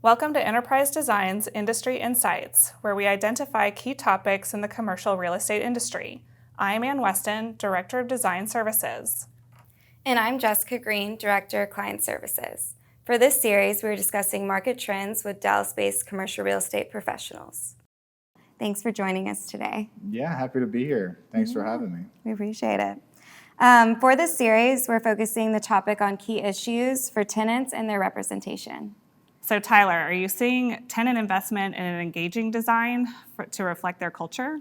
Welcome to Enterprise Design's Industry Insights, where we identify key topics in the commercial real estate industry. I'm Ann Weston, Director of Design Services. And I'm Jessica Green, Director of Client Services. For this series, we're discussing market trends with Dallas-based commercial real estate professionals. Thanks for joining us today. Yeah, happy to be here. Thanks for having me. We appreciate it. For this series, we're focusing the topic on key issues for tenants and their representation. So Tyler, are you seeing tenant investment in an engaging design to reflect their culture?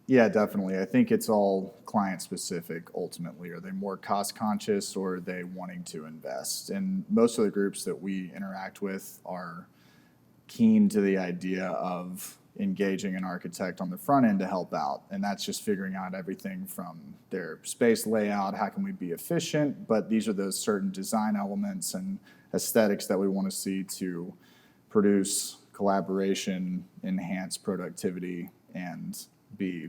Yeah, definitely. I think it's all client specific ultimately. Are they more cost conscious or are they wanting to invest? And most of the groups that we interact with are keen to the idea of engaging an architect on the front end to help out. And that's just figuring out everything from their space layout, how can we be efficient, but these are those certain design elements and aesthetics that we want to see to produce collaboration, enhance productivity, and be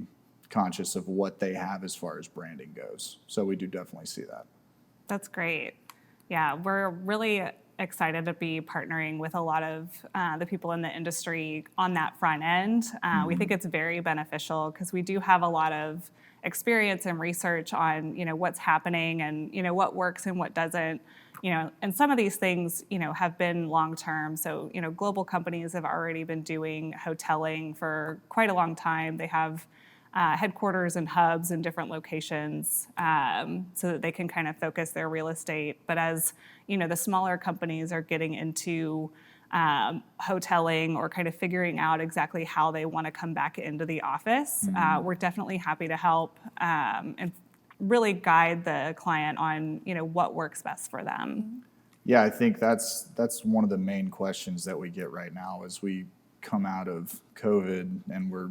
conscious of what they have as far as branding goes. So we do definitely see that. That's great. Yeah, we're really excited to be partnering with a lot of the people in the industry on that front end. We think it's very beneficial because we do have a lot of experience and research on what's happening and what works and what doesn't. And some of these things, have been long-term. So, global companies have already been doing hoteling for quite a long time. They have headquarters and hubs in different locations so that they can kind of focus their real estate. But as, the smaller companies are getting into hoteling or kind of figuring out exactly how they want to come back into the office, we're definitely happy to help and really guide the client on what works best for them. Yeah, I think that's one of the main questions that we get right now as we come out of COVID and we're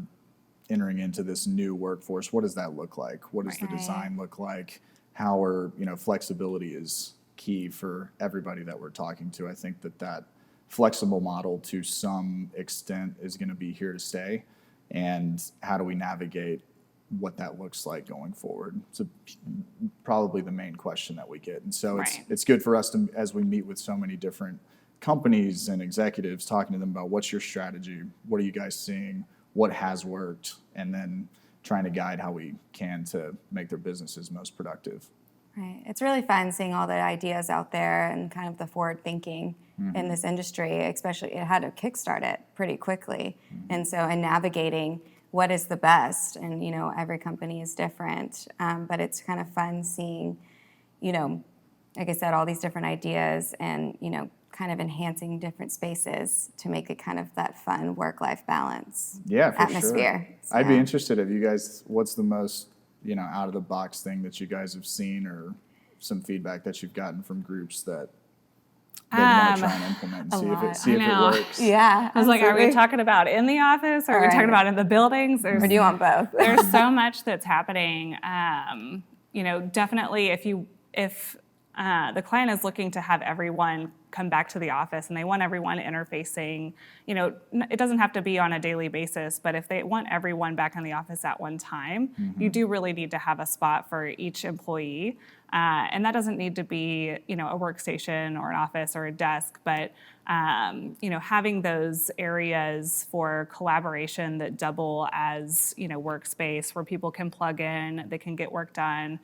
entering into this new workforce. What does that look like? What does the design look like? How are flexibility is key for everybody that we're talking to. I think that flexible model to some extent is going to be here to stay, and how do we navigate what that looks like going forward. So probably the main question that we get. And so it's good for us to, as we meet with so many different companies and executives, talking to them about what's your strategy, what are you guys seeing, what has worked, and then trying to guide how we can to make their businesses most productive. Right. It's really fun seeing all the ideas out there and kind of the forward thinking in this industry, especially it had to kickstart it pretty quickly. And so in navigating what is the best, and every company is different, but it's kind of fun seeing like I said, all these different ideas and kind of enhancing different spaces to make it kind of that fun work-life balance atmosphere. Sure. So, I'd be interested if you guys, what's the most out of the box thing that you guys have seen, or some feedback that you've gotten from groups that they want to try and implement and see if it works. Yeah. I was like, are we talking about in the office or are we talking about in the buildings? Or do you want both? There's so much that's happening. Definitely if the client is looking to have everyone come back to the office and they want everyone interfacing, it doesn't have to be on a daily basis, but if they want everyone back in the office at one time, you do really need to have a spot for each employee. And that doesn't need to be, a workstation or an office or a desk, but, having those areas for collaboration that double as, workspace where people can plug in, they can get work done,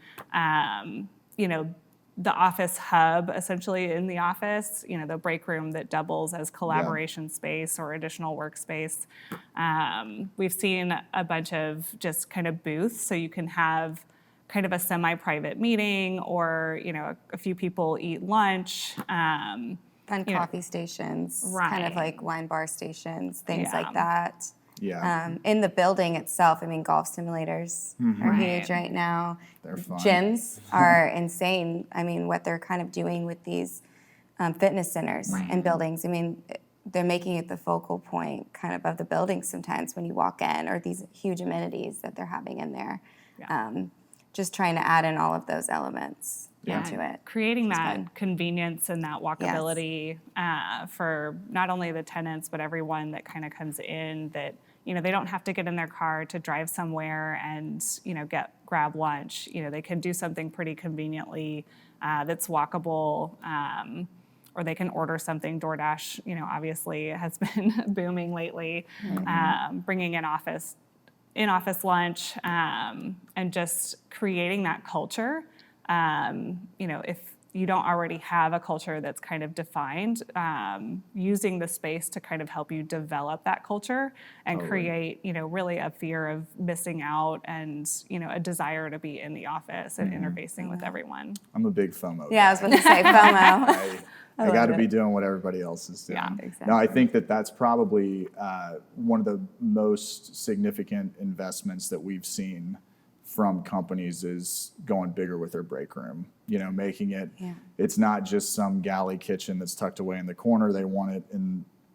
the office hub essentially in the office, the break room that doubles as collaboration space or additional workspace. We've seen a bunch of just kind of booths so you can have kind of a semi-private meeting or, a few people eat lunch. Fun coffee stations, kind of like wine bar stations, things like that. Yeah. In the building itself, golf simulators are huge right now. They're fun. Gyms are insane. What they're kind of doing with these fitness centers and buildings. They're making it the focal point kind of the building sometimes when you walk in, or these huge amenities that they're having in there. Just trying to add in all of those elements into it. Creating that convenience and that walkability for not only the tenants, but everyone that kind of comes in, that, they don't have to get in their car to drive somewhere and, grab lunch. They can do something pretty conveniently that's walkable or they can order something. DoorDash, obviously has been booming lately, bringing in office lunch, and just creating that culture. If you don't already have a culture that's kind of defined, using the space to kind of help you develop that culture and create, really a fear of missing out and, a desire to be in the office and interfacing with everyone. I'm a big FOMO Yeah, I was guy. going to say FOMO. I got to love be it. doing what everybody else is doing. Yeah, exactly. No, I think that's probably one of the most significant investments that we've seen from companies is going bigger with their break room. Making it, it's not just some galley kitchen that's tucked away in the corner. They want it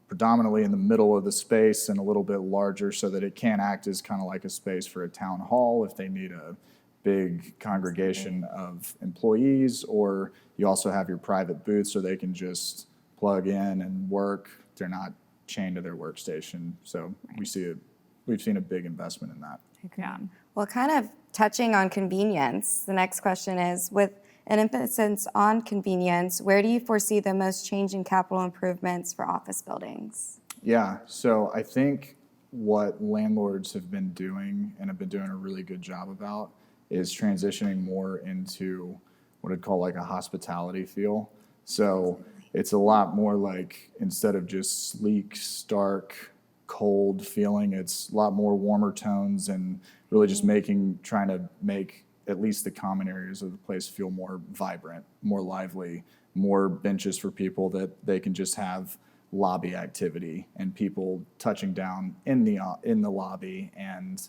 predominantly in the middle of the space and a little bit larger so that it can act as kind of like a space for a town hall if they need a big congregation of employees, or you also have your private booth so they can just plug in and work. They're not chained to their workstation. So we've seen a big investment in that. Yeah. Well, kind of touching on convenience, the next question is, with an emphasis on convenience, where do you foresee the most change in capital improvements for office buildings? Yeah, so I think what landlords have been doing and have been doing a really good job about is transitioning more into what I'd call like a hospitality feel. So it's a lot more like, instead of just sleek, stark, cold feeling, it's a lot more warmer tones and really just trying to make at least the common areas of the place feel more vibrant, more lively, more benches for people that they can just have lobby activity and people touching down in the lobby, and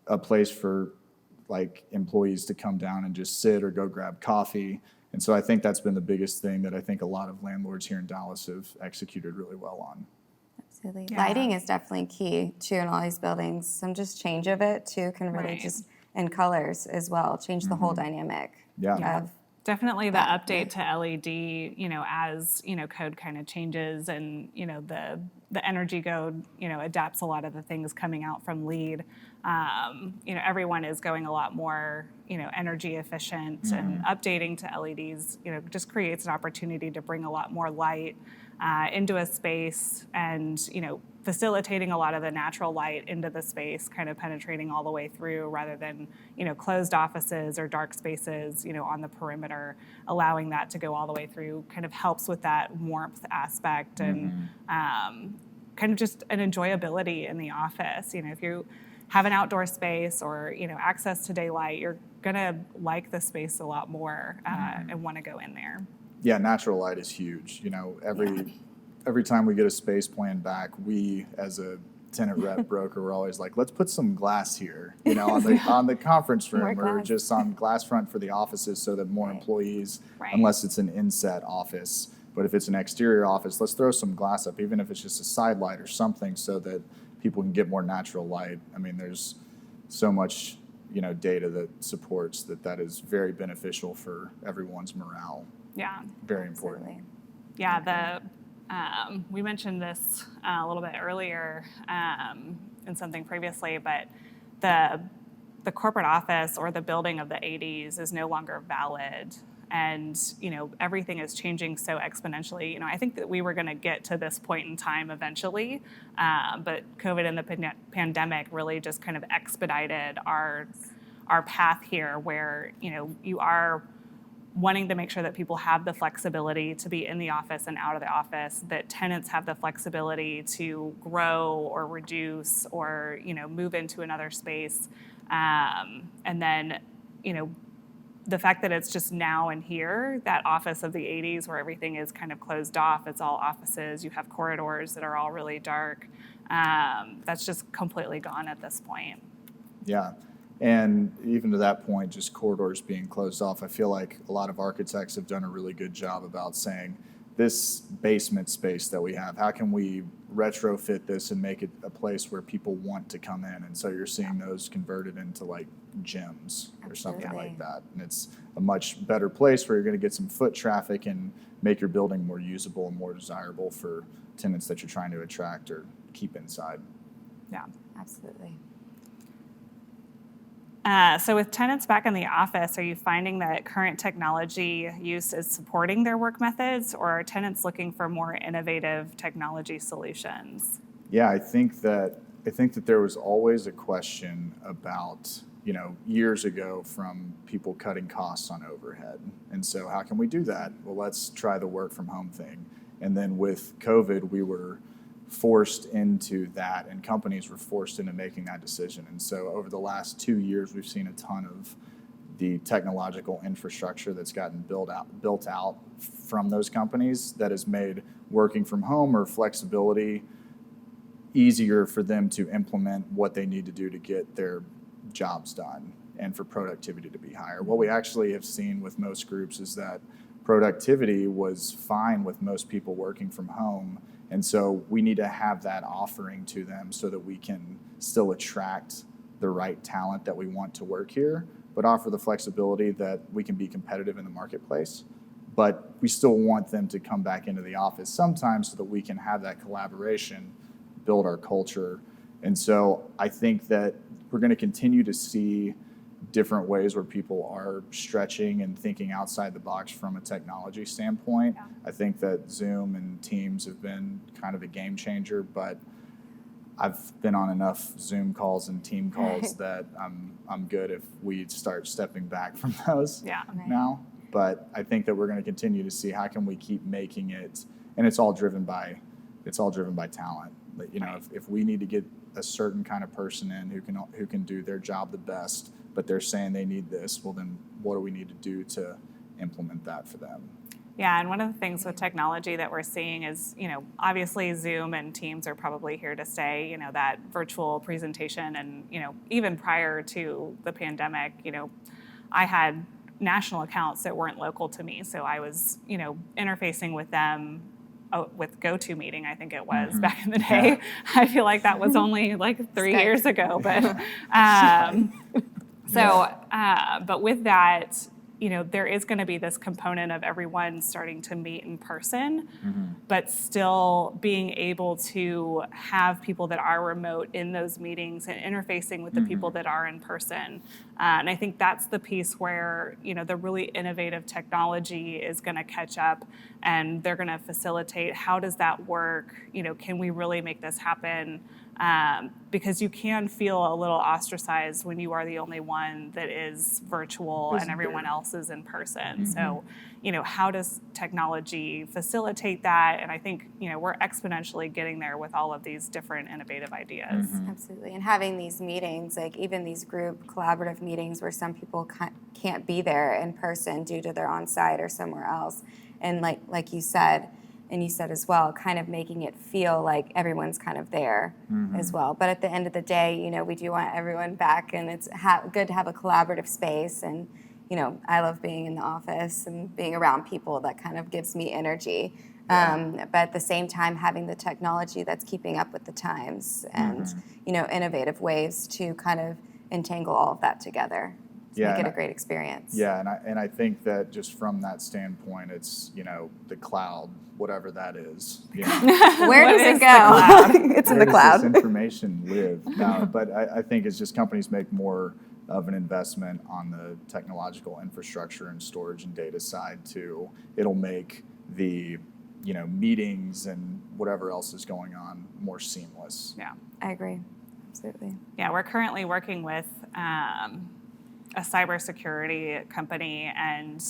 a place for like employees to come down and just sit or go grab coffee. And so I think that's been the biggest thing that I think a lot of landlords here in Dallas have executed really well on. Absolutely. Yeah. Lighting is definitely key too in all these buildings. Some just change of it too can really just, and colors as well, change the whole dynamic. Yeah. Of Definitely the update to LED, as, code kind of changes and, the energy code, adapts a lot of the things coming out from LEED. Everyone is going a lot more, energy efficient, and updating to LEDs, just creates an opportunity to bring a lot more light into a space and, facilitating a lot of the natural light into the space, kind of penetrating all the way through rather than, closed offices or dark spaces, on the perimeter. Allowing that to go all the way through kind of helps with that warmth aspect and kind of just an enjoyability in the office. If you have an outdoor space or, access to daylight, you're gonna like the space a lot more and want to go in there. Yeah, natural light is huge. Every time we get a space plan back, we as a tenant rep broker, we're always like, let's put some glass here, on the conference room or just on glass front for the offices so that more employees, unless it's an inset office, but if it's an exterior office, let's throw some glass up, even if it's just a side light or something, so that people can get more natural light. I mean, there's so much, data that supports that is very beneficial for everyone's morale. Yeah. Very important. Absolutely. Yeah, we mentioned this a little bit earlier in something previously, but the corporate office or the building of the 80s is no longer valid. And, everything is changing so exponentially. I think that we were going to get to this point in time eventually, but COVID and the pandemic really just kind of expedited our path here where, you are wanting to make sure that people have the flexibility to be in the office and out of the office, that tenants have the flexibility to grow or reduce or, move into another space. And then, the fact that it's just now and here, that office of the 80s where everything is kind of closed off, it's all offices, you have corridors that are all really dark, that's just completely gone at this point. Yeah. And even to that point, just corridors being closed off, I feel like a lot of architects have done a really good job about saying, this basement space that we have, how can we retrofit this and make it a place where people want to come in? And so you're seeing those converted into like gyms or something like that. And it's a much better place where you're going to get some foot traffic and make your building more usable and more desirable for tenants that you're trying to attract or keep inside. Yeah. Absolutely. So with tenants back in the office, are you finding that current technology use is supporting their work methods, or are tenants looking for more innovative technology solutions? Yeah, I think that there was always a question about, years ago from people cutting costs on overhead. And so how can we do that? Well, let's try the work from home thing. And then with COVID, we were forced into that, and companies were forced into making that decision. And so over the last 2 years, we've seen a ton of the technological infrastructure that's gotten built out from those companies that has made working from home or flexibility easier for them to implement what they need to do to get their jobs done and for productivity to be higher. What we actually have seen with most groups is that productivity was fine with most people working from home. And so we need to have that offering to them so that we can still attract the right talent that we want to work here, but offer the flexibility that we can be competitive in the marketplace. But we still want them to come back into the office sometimes so that we can have that collaboration, build our culture. And so I think that we're going to continue to see different ways where people are stretching and thinking outside the box from a technology standpoint. Yeah. I think that Zoom and Teams have been kind of a game changer, but I've been on enough Zoom calls and team calls that I'm good if we start stepping back from those now. But I think that we're going to continue to see how can we keep making it, and it's all driven by talent. If we need to get a certain kind of person in who can do their job the best, but they're saying they need this, well then what do we need to do to implement that for them? Yeah, and one of the things with technology that we're seeing is, obviously Zoom and Teams are probably here to stay, that virtual presentation. And, even prior to the pandemic, I had national accounts that weren't local to me. So I was, interfacing with them with GoToMeeting, I think it was back in the day. Yeah. I feel like that was only like 3 years ago, but but with that, there is going to be this component of everyone starting to meet in person, but still being able to have people that are remote in those meetings and interfacing with the people that are in person. And I think that's the piece where, the really innovative technology is going to catch up, and they're going to facilitate how does that work? Can we really make this happen? Because you can feel a little ostracized when you are the only one that is virtual and everyone else is in person. So, how does technology facilitate that? And I think, we're exponentially getting there with all of these different innovative ideas. Absolutely. And having these meetings, like even these group collaborative meetings where some people can't be there in person due to their on-site or somewhere else. And like you said, and you said as well, kind of making it feel like everyone's kind of there as well. But at the end of the day, we do want everyone back, and it's good to have a collaborative space. And, I love being in the office and being around people. That kind of gives me energy. But at the same time, having the technology that's keeping up with the times and, innovative ways to kind of entangle all of that together. Make it a great experience. Yeah, and I think that just from that standpoint, it's, the cloud, whatever that is. Where does it go? It's in the cloud. Where does this information live? No, but I think it's just companies make more of an investment on the technological infrastructure and storage and data side too. It'll make the, meetings and whatever else is going on more seamless. Yeah, I agree. Absolutely. Yeah, we're currently working with a cybersecurity company, and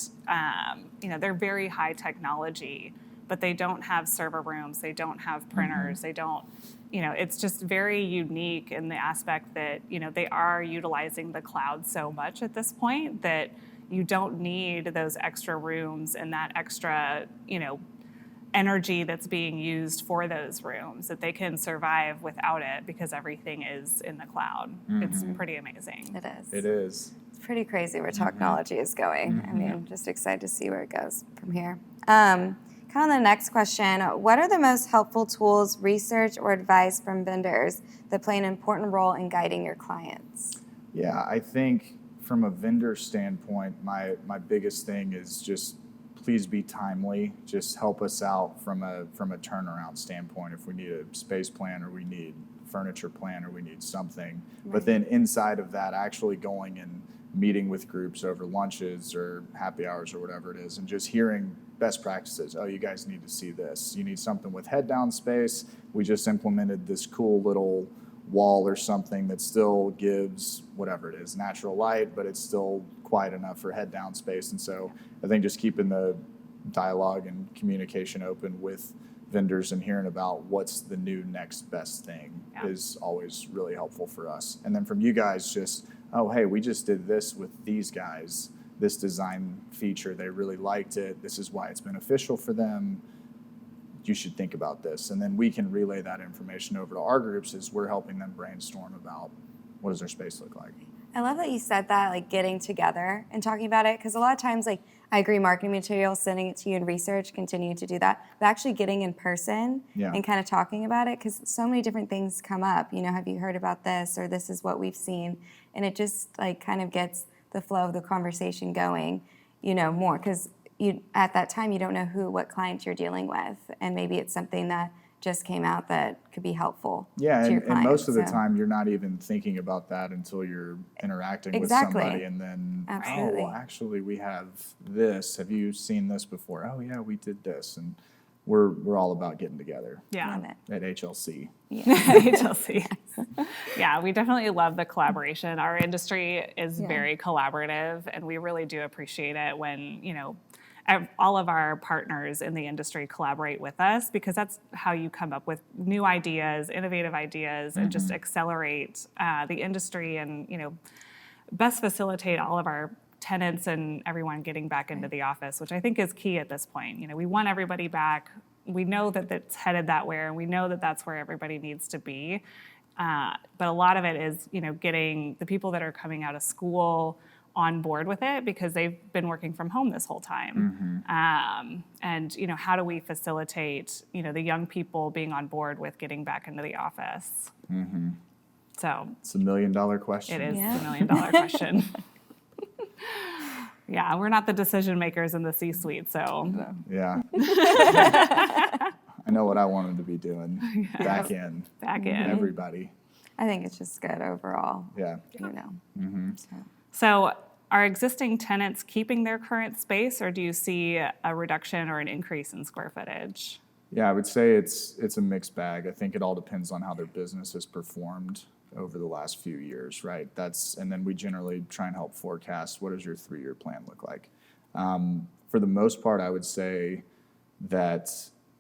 they're very high technology, but they don't have server rooms, they don't have printers, they don't, it's just very unique in the aspect that, they are utilizing the cloud so much at this point that you don't need those extra rooms and that extra, energy that's being used for those rooms, that they can survive without it because everything is in the cloud. It's pretty amazing. It is. It is. It's pretty crazy where technology is going. I mean, just excited to see where it goes from here. Kind of the next question, what are the most helpful tools, research, or advice from vendors that play an important role in guiding your clients? Yeah, I think from a vendor standpoint, my biggest thing is just please be timely. Just help us out from a turnaround standpoint. If we need a space plan, or we need furniture plan, or we need something. Right. But then inside of that, actually going and meeting with groups over lunches or happy hours or whatever it is, and just hearing best practices. Oh, you guys need to see this. You need something with head down space. We just implemented this cool little wall or something that still gives whatever it is, natural light, but it's still quiet enough for head down space. And so I think just keeping the dialogue and communication open with vendors and hearing about what's the new next best thing is always really helpful for us. And then from you guys, just, oh, hey, we just did this with these guys, this design feature, they really liked it, this is why it's beneficial for them, you should think about this. And then we can relay that information over to our groups as we're helping them brainstorm about what does their space look like. I love that you said that, like getting together and talking about it, because a lot of times, like, I agree, marketing materials, sending it to you in research, continue to do that, but actually getting in person and kind of talking about it, because so many different things come up. You know, have you heard about this, or this is what we've seen, and it just like kind of gets the flow of the conversation going, you know, more, because you at that time you don't know what client you're dealing with, and maybe it's something that just came out that could be helpful to your client. And most of the time you're not even thinking about that until you're interacting with somebody, and then, Absolutely. oh, actually we have this. Have you seen this before? Oh yeah, we did this. And we're all about getting together Love it. at HLC. HLC. Yeah, we definitely love the collaboration. Our industry is very collaborative, and we really do appreciate it when, you know, all of our partners in the industry collaborate with us, because that's how you come up with new ideas, innovative ideas, and just accelerate the industry and, you know, best facilitate all of our tenants and everyone getting back into the office, which I think is key at this point. You know, we want everybody back. We know that it's headed that way, and we know that that's where everybody needs to be. But a lot of it is, you know, getting the people that are coming out of school on board with it, because they've been working from home this whole time. And, you know, how do we facilitate, you know, the young people being on board with getting back into the office? So It's $1 million question. it is the $1 million question. Yeah, we're not the decision makers in the C-suite, so. Yeah. I know what I wanted to be doing. Back in. Everybody. I think it's just good overall. Yeah. You know. So are existing tenants keeping their current space, or do you see a reduction or an increase in square footage? Yeah, I would say it's a mixed bag. I think it all depends on how their business has performed over the last few years, right? And then we generally try and help forecast, what does your 3-year plan look like? For the most part, I would say that,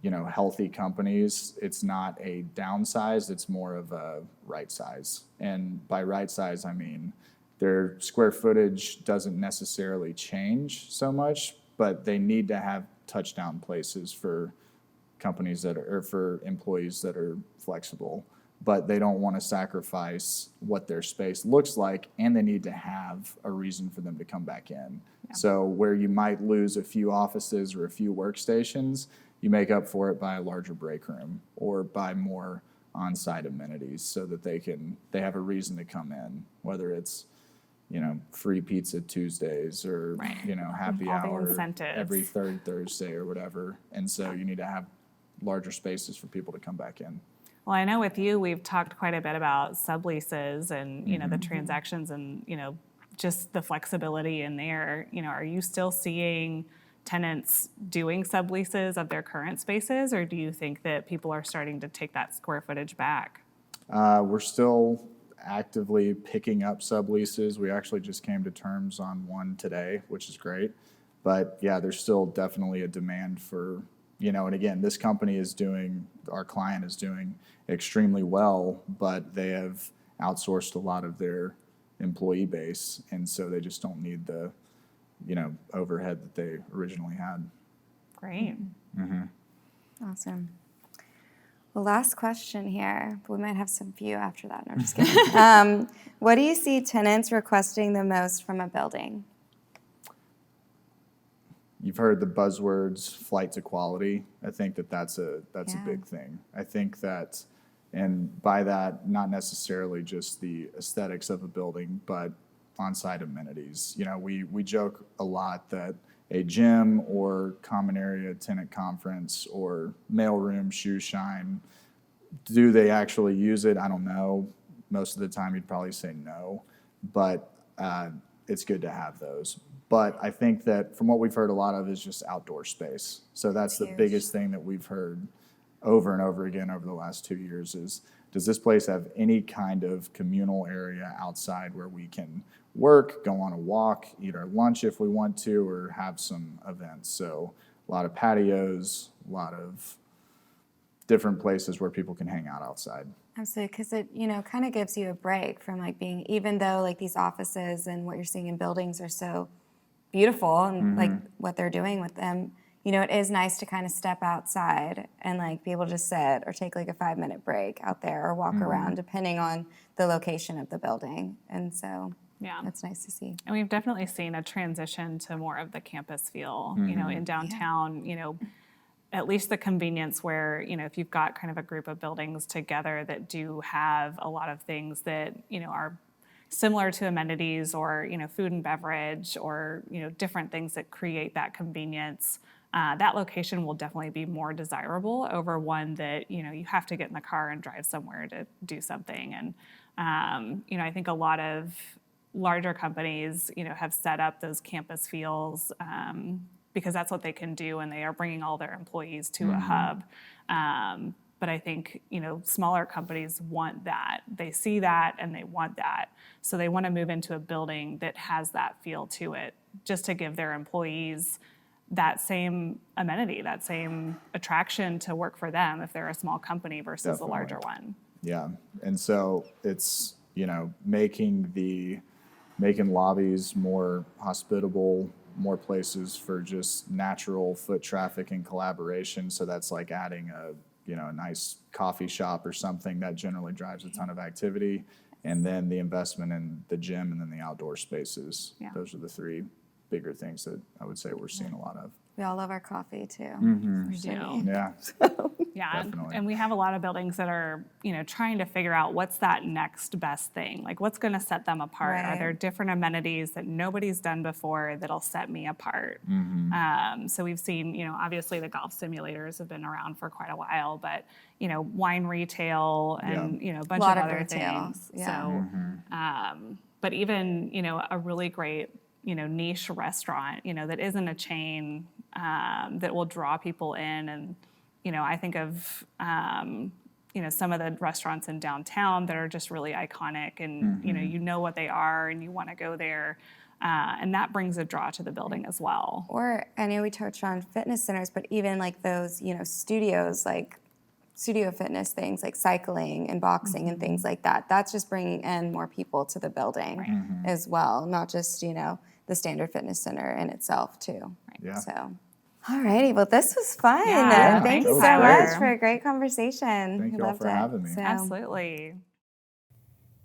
you know, healthy companies, it's not a downsize, it's more of a right size. And by right size, I mean their square footage doesn't necessarily change so much, but they need to have touchdown places for companies or for employees that are flexible, but they don't want to sacrifice what their space looks like, and they need to have a reason for them to come back in. So where you might lose a few offices or a few workstations, you make up for it by a larger break room or by more on-site amenities, so that they have a reason to come in, whether it's, you know, free pizza Tuesdays or, you know, happy All the hour incentives. every third Thursday or whatever. And so you need to have larger spaces for people to come back in. Well, I know with you, we've talked quite a bit about subleases and, you know, the transactions and, you know, just the flexibility in there. You know, are you still seeing tenants doing subleases of their current spaces, or do you think that people are starting to take that square footage back? We're still actively picking up subleases. We actually just came to terms on one today, which is great. But yeah, there's still definitely a demand for, you know, and again, this company our client is doing extremely well, but they have outsourced a lot of their employee base, and so they just don't need the, you know, overhead that they originally had. Great. Awesome. Well, last question here. We might have some for you after that. No, I'm just kidding. What do you see tenants requesting the most from a building? You've heard the buzzwords flight to quality. I think that's a big thing. I think that, and by that, not necessarily just the aesthetics of a building, but on-site amenities. You know, we joke a lot that a gym or common area tenant conference or mailroom, shoe shine. Do they actually use it? I don't know. Most of the time you'd probably say no, but it's good to have those. But I think that from what we've heard a lot of is just outdoor space. So that's the Huge. biggest thing that we've heard over and over again over the last 2 years is, does this place have any kind of communal area outside where we can work, go on a walk, eat our lunch if we want to, or have some events? So a lot of patios, a lot of different places where people can hang out outside. Absolutely, because it, kind of gives you a break from like being, even though like these offices and what you're seeing in buildings are so beautiful and like what they're doing with them, it is nice to kind of step outside and like be able to sit or take like a 5-minute break out there or walk around depending on the location of the building. And so that's nice to see. And we've definitely seen a transition to more of the campus feel, in downtown, at least the convenience where, if you've got kind of a group of buildings together that do have a lot of things that, are similar to amenities or, food and beverage or, different things that create that convenience, that location will definitely be more desirable over one that, you have to get in the car and drive somewhere to do something. And, I think a lot of larger companies, have set up those campus feels because that's what they can do, and they are bringing all their employees to a hub. But I think, smaller companies want that. They see that and they want that. So they want to move into a building that has that feel to it, just to give their employees that same amenity, that same attraction to work for them if they're a small company versus a larger one. Yeah, and so it's, making lobbies more hospitable, more places for just natural foot traffic and collaboration. So that's like adding a nice coffee shop or something that generally drives a ton of activity. And then the investment in the gym and then the outdoor spaces. Yeah. Those are the three bigger things that I would say we're seeing a lot of. We all love our coffee too. We do. Yeah. Yeah, Definitely. and we have a lot of buildings that are, trying to figure out what's that next best thing. Like, what's going to set them apart? Are Right. there different amenities that nobody's done before that'll set me apart? So we've seen, obviously the golf simulators have been around for quite a while, but, wine retail and, a bunch Lot of of other retail, things. yeah. So, but even, a really great, niche restaurant, that isn't a chain, that will draw people in. And, I think of, some of the restaurants in downtown that are just really iconic and, you know what they are and you want to go there. And that brings a draw to the building as well. Or I know we touched on fitness centers, but even like those, studios, like studio fitness things like cycling and boxing and things like that. That's just bringing in more people to the building as well, not just, the standard fitness center in itself too. Yeah. So, all righty. Well, this was fun. Yeah, Thank you thanks, so Tyler. much for a great conversation. Thank We you all loved for it. having me. So, Absolutely.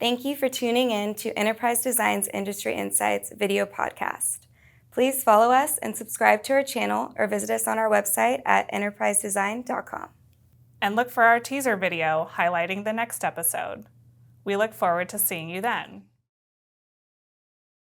thank you for tuning in to Enterprise Design's Industry Insights video podcast. Please follow us and subscribe to our channel or visit us on our website at enterprisedesign.com. And look for our teaser video highlighting the next episode. We look forward to seeing you then.